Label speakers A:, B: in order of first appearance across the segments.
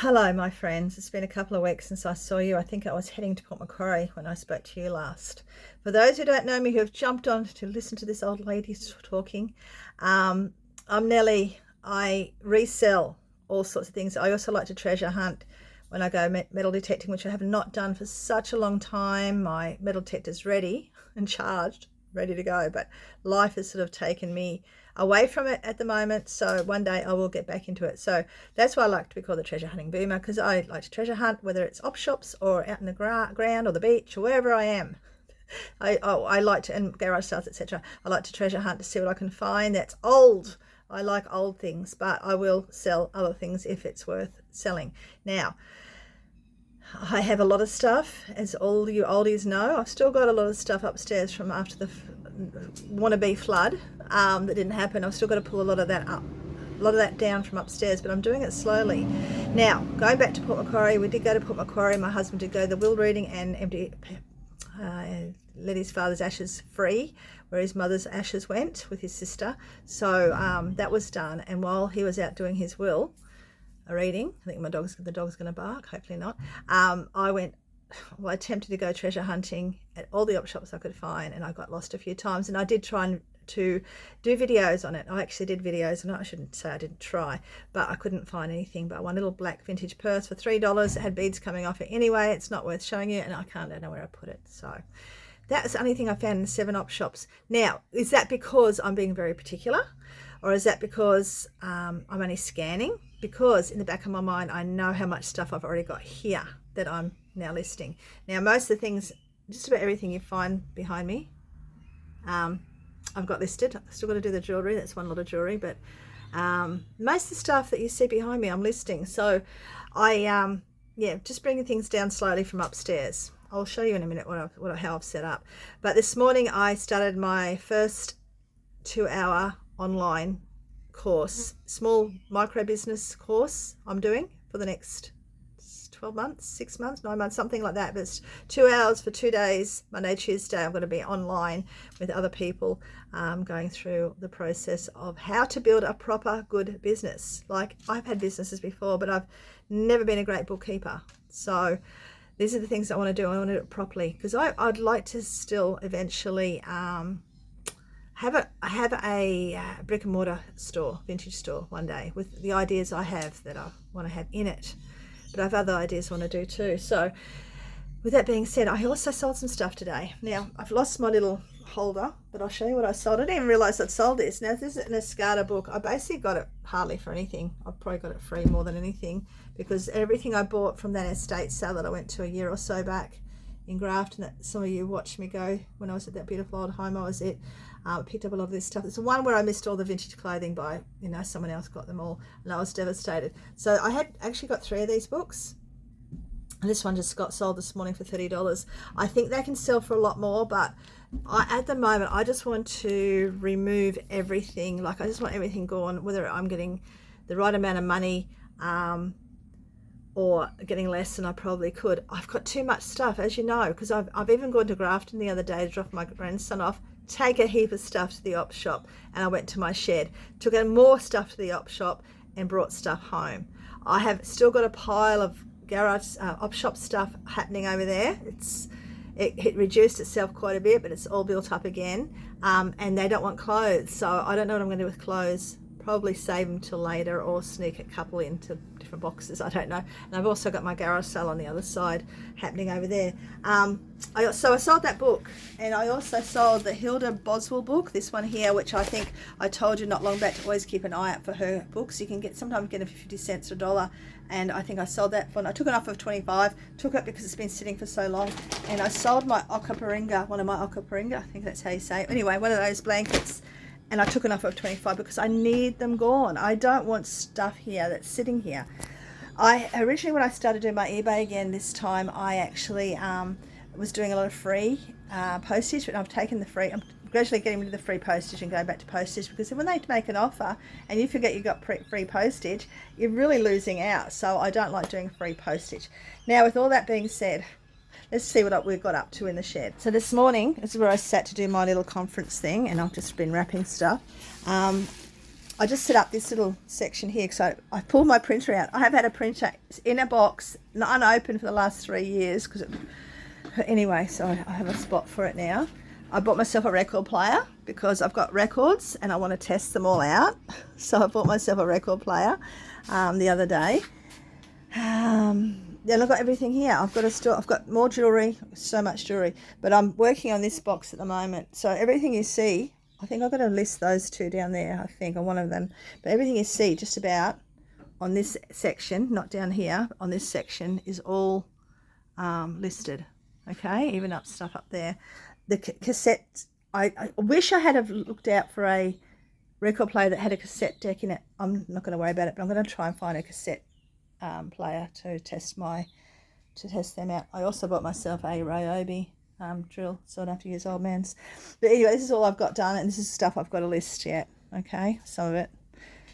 A: Hello, my friends. It's been a couple of weeks since I saw you. I think I was heading to Port Macquarie when I spoke to you last. For those who don't know me, who have jumped on to listen to this old lady talking, I resell all sorts of things. I also like to treasure hunt when I go metal detecting, which I have not done for such a long time. My metal detector's ready and charged, ready to go, but life has sort of taken me away from it at the moment, so one day I will get back into it. So that's why I like to be called the treasure hunting boomer, because I like to treasure hunt, whether it's op shops or out in the ground or the beach or wherever I am. I like to, and garage sales, etc. I like to treasure hunt to see what I can find that's old. I like old things, but I will sell other things if it's worth selling. Now, I have a lot of stuff, as all you oldies know. I've still got a lot of stuff upstairs from after the wannabe flood that didn't happen. I've still got to pull a lot of that down from upstairs, but I'm doing it slowly. Now, going back to Port Macquarie, we did go to Port Macquarie. My husband did go to the will reading and let his father's ashes free, where his mother's ashes went with his sister. So that was done, and while he was out doing his will reading, I think the dog's going to bark, hopefully not, I attempted to go treasure hunting at all the op shops I could find, and I got lost a few times, and I did try to do videos on it. I actually did videos, and I shouldn't say I didn't try, but I couldn't find anything but one little black vintage purse for $3. It had beads coming off it anyway. It's not worth showing you, and I don't know where I put it. So that's the only thing I found in 7 op shops. Now, is that because I'm being very particular, or is that because I'm only scanning? Because in the back of my mind, I know how much stuff I've already got here that I'm now listing. Now, most of the things, just about everything you find behind me, I've got listed. I've still got to do the jewellery. That's one lot of jewellery, but most of the stuff that you see behind me, I'm listing. So I, just bringing things down slowly from upstairs. I'll show you in a minute how I've set up. But this morning I started my first 2-hour online course, small micro business course I'm doing for the next 12 months, 6 months, 9 months, something like that. But it's 2 hours for 2 days, Monday, Tuesday. I'm going to be online with other people going through the process of how to build a proper good business. Like, I've had businesses before, but I've never been a great bookkeeper. So these are the things I want to do. I want to do it properly, because I'd like to still eventually have a brick and mortar store, vintage store, one day, with the ideas I have that I want to have in it. But I have other ideas I want to do too. So with that being said, I also sold some stuff today. Now, I've lost my little holder, but I'll show you what I sold. I didn't even realize I'd sold this. Now, this is an Escada book. I basically got it hardly for anything. I've probably got it free more than anything, because everything I bought from that estate sale that I went to a year or so back in Grafton, that some of you watched me go when I was at that beautiful old home I was at, picked up a lot of this stuff. It's the one where I missed all the vintage clothing by, someone else got them all, and I was devastated. So I had actually got 3 of these books, and this one just got sold this morning for $30. I think they can sell for a lot more, but at the moment I just want to remove everything. Like, I just want everything gone, whether I'm getting the right amount of money or getting less than I probably could. I've got too much stuff, as you know, because I've even gone to Grafton the other day to drop my grandson off, take a heap of stuff to the op shop, and I went to my shed, took more stuff to the op shop, and brought stuff home. I have still got a pile of garage op shop stuff happening over there. It reduced itself quite a bit, but it's all built up again, and they don't want clothes, so I don't know what I'm going to do with clothes. Probably save them till later, or sneak a couple into different boxes, I don't know. And I've also got my garage sale on the other side happening over there. So I sold that book, and I also sold the Hilda Boswell book, this one here, which I think I told you not long back to always keep an eye out for her books. You can sometimes get them for 50 cents or $1, and I think I sold that for, I took it off of 25, took it because it's been sitting for so long, and I sold my Okaparinga, one of my Okaparinga, I think that's how you say it. Anyway, one of those blankets, and I took an offer of 25 because I need them gone. I don't want stuff here that's sitting here. Originally, when I started doing my eBay again this time, I actually was doing a lot of free postage, but I've taken the free. I'm gradually getting rid of the free postage and going back to postage, because when they make an offer and you forget you've got free postage, you're really losing out. So I don't like doing free postage. Now, with all that being said, let's see what we've got up to in the shed. So this morning, this is where I sat to do my little conference thing, and I've just been wrapping stuff. I just set up this little section here. So I pulled my printer out. I have had a printer in a box, unopened for the last 3 years. Anyway, so I have a spot for it now. I bought myself a record player because I've got records and I want to test them all out. So I bought myself a record player the other day. Then I've got everything here. I've got more jewellery, so much jewellery. But I'm working on this box at the moment. So everything you see, I think I've got to list those two down there, I think, on one of them. But everything you see just about on this section, not down here, on this section is all listed. Okay, even up stuff up there. The cassette, I wish I had have looked out for a record player that had a cassette deck in it. I'm not going to worry about it, but I'm going to try and find a cassette player to test them out. I also bought myself a Ryobi drill, so I don't have to use old man's. But anyway, this is all I've got done, and this is stuff I've got a list yet. Okay, some of it.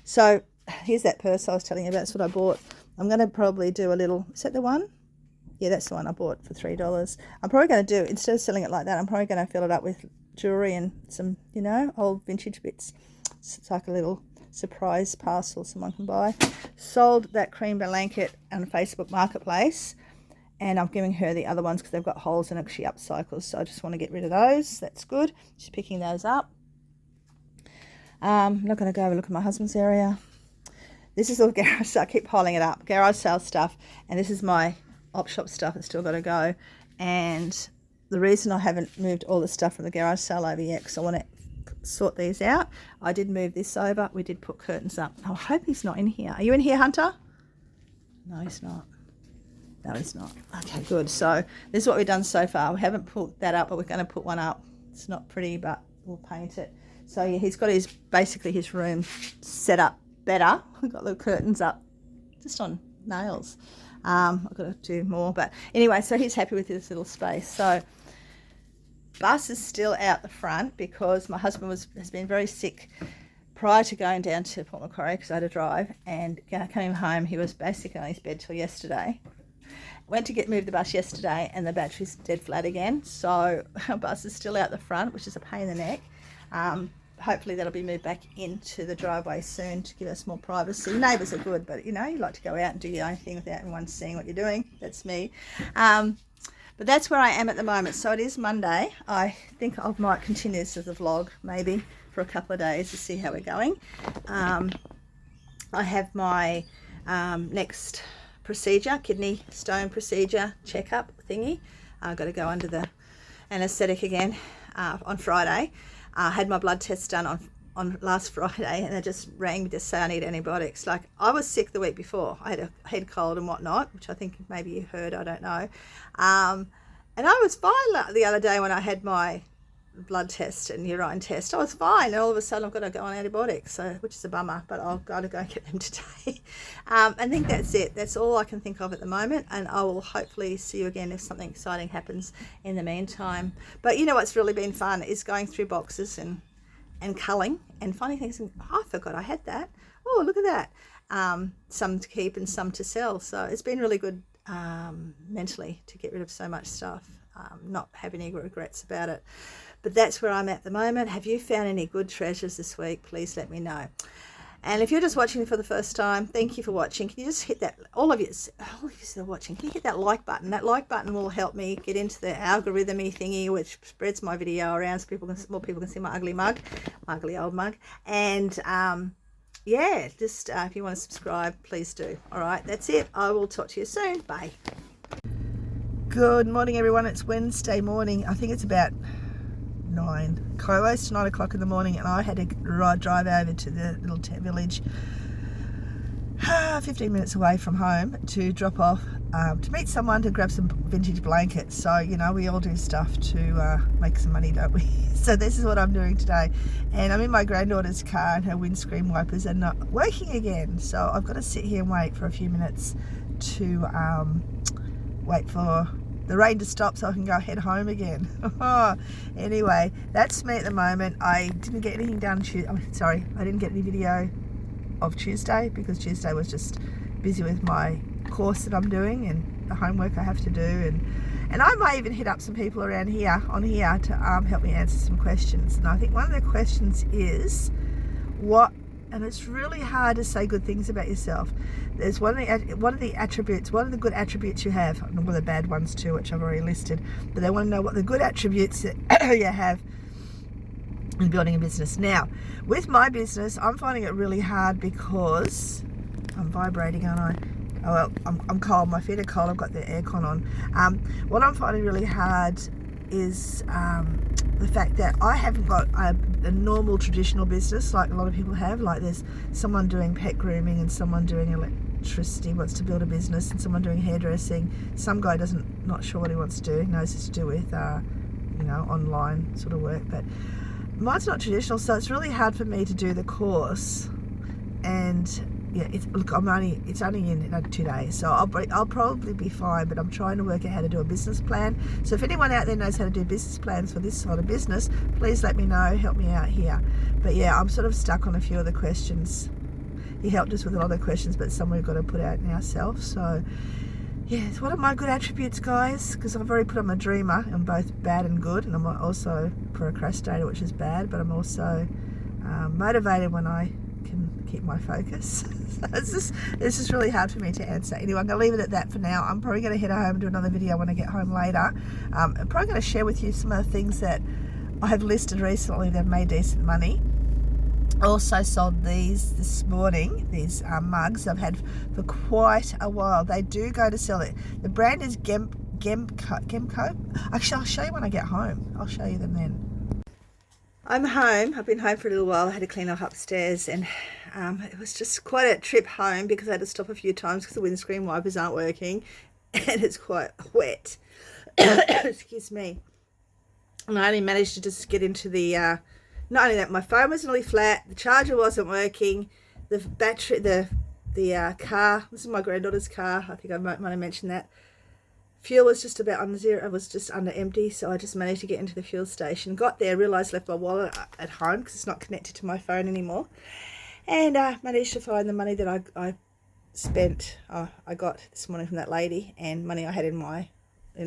A: So here's that purse I was telling you about. That's what I bought. I'm going to probably do a little. Is that the one? Yeah, that's the one I bought for $3. I'm probably going to do, instead of selling it like that, I'm probably going to fill it up with jewellery and some, old vintage bits. It's like a little surprise parcel someone can buy. Sold that cream blanket on Facebook Marketplace, and I'm giving her the other ones because they've got holes in it because she upcycles, so I just want to get rid of those. That's good. She's picking those up. I'm not going to go have a look at my husband's area. This is all garage sale. I keep piling it up. Garage sale stuff, and this is my op shop stuff. It's still got to go. And the reason I haven't moved all the stuff from the garage sale over yet, because I want to sort these out. I did move this over. We did put curtains up. I hope he's not in here. Are you in here, Hunter? No, he's not. No, he's not. Okay, good. So this is what we've done so far. We haven't put that up, but we're going to put one up. It's not pretty, but we'll paint it. So yeah, he's got basically his room set up better. We've got the curtains up just on nails. I've got to do more, but anyway, so he's happy with this little space. So bus is still out the front because my husband has been very sick prior to going down to Port Macquarie because I had to drive, and coming home he was basically on his bed till yesterday. Went to move the bus yesterday and the battery's dead flat again, so our bus is still out the front, which is a pain in the neck. Hopefully that'll be moved back into the driveway soon to give us more privacy. Neighbours are good, but you like to go out and do your own thing without everyone seeing what you're doing. That's me. But that's where I am at the moment. So it is Monday. I think I might continue this as a vlog maybe for a couple of days to see how we're going. I have my next procedure, kidney stone procedure checkup thingy. I've got to go under the anaesthetic again on Friday. I had my blood test done on last Friday, and they just rang me to say I need antibiotics. Like, I was sick the week before. I had a head cold and whatnot, which I think maybe you heard, I don't know. And I was fine the other day when I had my blood test and urine test. I was fine, and all of a sudden I've got to go on antibiotics, which is a bummer, but I've got to go and get them today. I think that's it. That's all I can think of at the moment, and I will hopefully see you again if something exciting happens in the meantime. But what's really been fun is going through boxes and culling and finding things. And, I forgot I had that. Oh, look at that. Some to keep and some to sell. So it's been really good mentally to get rid of so much stuff, not have any regrets about it. But that's where I'm at the moment. Have you found any good treasures this week? Please let me know. And if you're just watching for the first time, thank you for watching. Can you just hit that, all of you that are watching, can you hit that like button? That like button will help me get into the algorithm-y thingy, which spreads my video around so more people can see my ugly mug, my ugly old mug. And yeah, just if you want to subscribe, please do. All right, that's it. I will talk to you soon. Bye. Good morning, everyone. It's Wednesday morning. I think it's about close to 9 o'clock in the morning, and I had to drive over to the little village 15 minutes away from home to drop off to meet someone to grab some vintage blankets. So we all do stuff to make some money, don't we? So this is what I'm doing today, and I'm in my granddaughter's car, and her windscreen wipers are not working again, so I've got to sit here and wait for a few minutes to wait for the rain to stop so I can go head home again. Anyway, that's me at the moment. I didn't get anything done I didn't get any video of Tuesday because Tuesday was just busy with my course that I'm doing and the homework I have to do, and I might even hit up some people around here to help me answer some questions. And I think one of the questions is, what and it's really hard to say good things about yourself. There's one of the attributes, what are the good attributes you have, and one of the bad ones too, which I've already listed, but they want to know what the good attributes that you have in building a business. Now, with my business, I'm finding it really hard because I'm vibrating, aren't I? Oh well, I'm cold. My feet are cold. I've got the aircon on. What I'm finding really hard is the fact that I haven't got a normal traditional business like a lot of people have. Like there's someone doing pet grooming and someone doing electricity, wants to build a business, and someone doing hairdressing. Some guy not sure what he wants to do. He knows it's to do with online sort of work, but mine's not traditional, so it's really hard for me to do the course. And yeah, it's only in 2 days, so I'll probably be fine, but I'm trying to work out how to do a business plan. So if anyone out there knows how to do business plans for this sort of business, please let me know, help me out here. But yeah, I'm sort of stuck on a few of the questions. He helped us with a lot of the questions, but some we've got to put out in ourselves. So yeah, it's one of my good attributes, guys, because I've already put I'm a dreamer. I'm both bad and good, and I'm also a procrastinator, which is bad, but I'm also motivated when I can keep my focus. So this is really hard for me to answer. Anyway, I'm going to leave it at that for now. I'm probably going to head home and do another video when I get home later. I'm probably going to share with you some of the things that I have listed recently that have made decent money. I also sold these this morning, these mugs I've had for quite a while. They do go to sell it. The brand is Gemco. Actually, I'll show you when I get home. I'll show you them then. I'm home. I've been home for a little while. I had to clean up upstairs, and it was just quite a trip home because I had to stop a few times because the windscreen wipers aren't working and it's quite wet. Excuse me. And I only managed to just get into the, not only that, my phone was nearly flat, the charger wasn't working, the battery, the car, this is my granddaughter's car, I think I might have mentioned that. Fuel was just about under zero, it was just under empty, so I just managed to get into the fuel station. Got there, realised I left my wallet at home because it's not connected to my phone anymore. And managed to find the money that I spent, I got this morning from that lady, and money I had in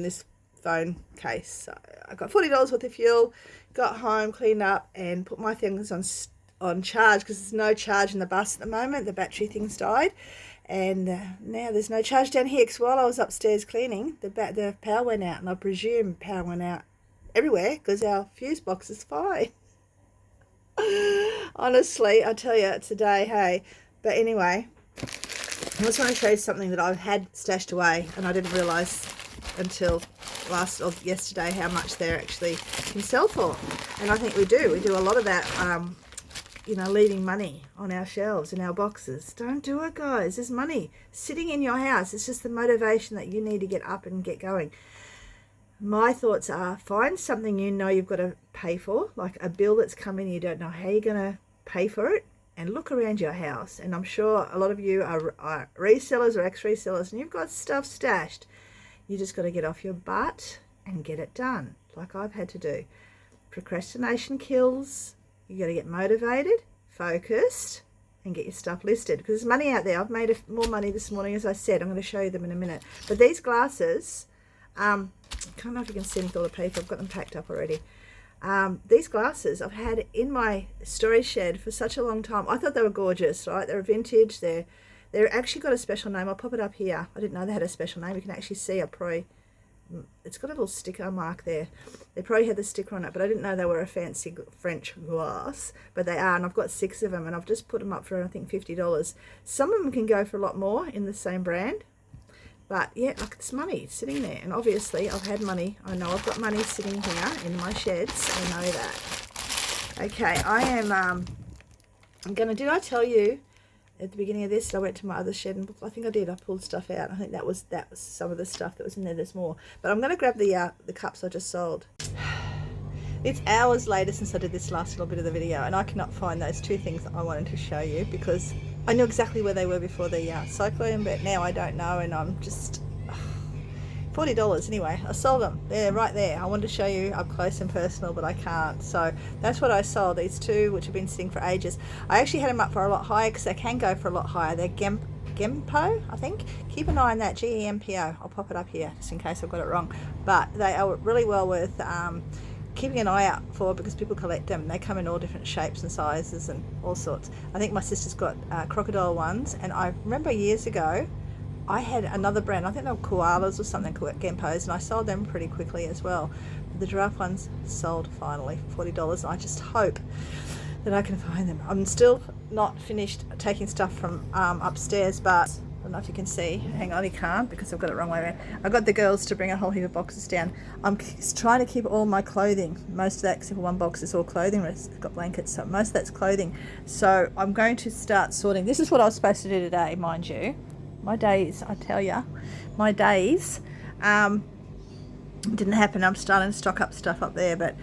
A: this phone case. So I got $40 worth of fuel, got home, cleaned up, and put my things on charge because there's no charge in the bus at the moment. The battery thing's died. And now there's no charge down here because while I was upstairs cleaning, the power went out, and I presume power went out everywhere because our fuse box is fine. Honestly, I tell you, it's a day, hey. But anyway, I just want to show you something that I've had stashed away, and I didn't realise until yesterday how much they actually can sell for. And I think we do a lot of that. Leaving money on our shelves in our boxes. Don't do it, guys. There's money sitting in your house. It's just the motivation that you need to get up and get going. My thoughts are, find something you've got to pay for, like a bill that's coming, you don't know how you're going to pay for it, and look around your house. And I'm sure a lot of you are resellers or ex-resellers, and you've got stuff stashed. You just got to get off your butt and get it done, like I've had to do. Procrastination kills. You got to get motivated, focused, and get your stuff listed because there's money out there. I've made more money this morning, as I said. I'm going to show you them in a minute. But these glasses, I don't know if you can see them with all the paper. I've got them packed up already. These glasses I've had in my storage shed for such a long time. I thought they were gorgeous, right? They're vintage. They're actually got a special name. I'll pop it up here. I didn't know they had a special name. You can actually see it's got a little sticker mark there. They probably had the sticker on it, but I didn't know they were a fancy French glass, but they are, and I've got 6 of them, and I've just put them up for, I think, $50. Some of them can go for a lot more in the same brand, but yeah, like, it's money sitting there, and obviously I've had money. I know I've got money sitting here in my sheds. I know that. Okay, I'm did I tell you at the beginning of this, I went to my other shed, and I think I did. I pulled stuff out. I think that was some of the stuff that was in there. There's more, but I'm going to grab the cups I just sold. It's hours later since I did this last little bit of the video, and I cannot find those 2 things that I wanted to show you because I knew exactly where they were before the cyclone, but now I don't know, and I'm just $40 anyway. I sold them. They're right there. I wanted to show you up close and personal, but I can't. So that's what I sold, these 2, which have been sitting for ages. I actually had them up for a lot higher because they can go for a lot higher. They're Gempo, I think. Keep an eye on that, Gempo. I'll pop it up here just in case I've got it wrong. But they are really well worth keeping an eye out for, because people collect them. They come in all different shapes and sizes and all sorts. I think my sister's got crocodile ones, and I remember years ago I had another brand, I think they were koalas or something, Genpos, and I sold them pretty quickly as well. But the giraffe ones sold finally for $40, and I just hope that I can find them. I'm still not finished taking stuff from upstairs, but I don't know if you can see. Hang on, you can't because I've got it wrong way around. I got the girls to bring a whole heap of boxes down. I'm trying to keep all my clothing, most of that except for one box is all clothing. It's got blankets, so most of that's clothing. So I'm going to start sorting. This is what I was supposed to do today, mind you. My days, I tell you, my days didn't happen. I'm starting to stock up stuff up there, but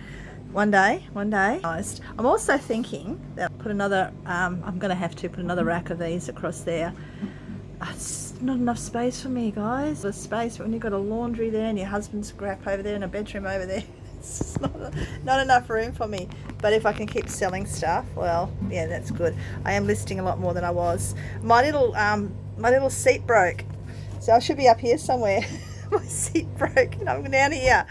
A: one day. I'm also thinking that put another, I'm going to have to put another rack of these across there. It's not enough space for me, guys. There's space when you've got a laundry there and your husband's scrap over there and a bedroom over there. It's just not enough room for me. But if I can keep selling stuff, well, yeah, that's good. I am listing a lot more than I was. My little seat broke, so I should be up here somewhere. My seat broke and I'm down here.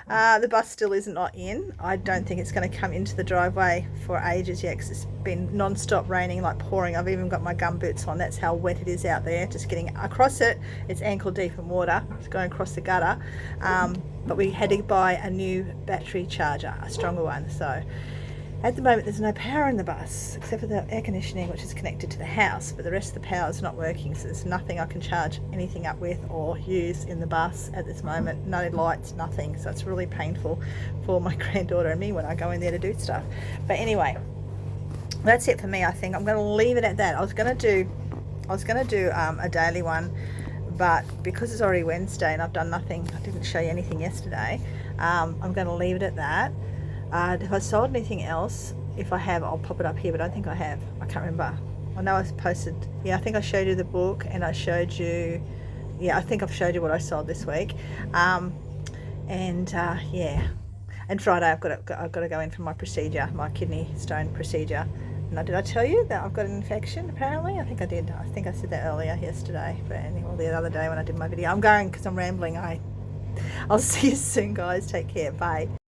A: The bus still isn't in. I don't think it's going to come into the driveway for ages yet, because it's been non-stop raining, like pouring. I've even got my gum boots on. That's how wet it is out there. Just getting across it, it's ankle deep in water. It's going across the gutter. But we had to buy a new battery charger, a stronger one. So at the moment there's no power in the bus except for the air conditioning, which is connected to the house, but the rest of the power is not working, so there's nothing I can charge anything up with or use in the bus at this moment. No lights, nothing. So it's really painful for my granddaughter and me when I go in there to do stuff. But anyway, that's it for me. I think I'm going to leave it at that. I was going to do a daily one, but because it's already Wednesday and I've done nothing, I didn't show you anything yesterday, I'm going to leave it at that. If I sold anything else, if I have, I'll pop it up here, but I don't think I have. I can't remember. I know I posted, yeah, I think I showed you the book, and I showed you, yeah, I think I've showed you what I sold this week. Yeah. And Friday I've got to go in for my procedure, my kidney stone procedure. Now, did I tell you that I've got an infection, apparently? I think I did. I think I said that earlier yesterday, but anyway, the other day when I did my video. I'm going because I'm rambling. I'll see you soon, guys. Take care. Bye.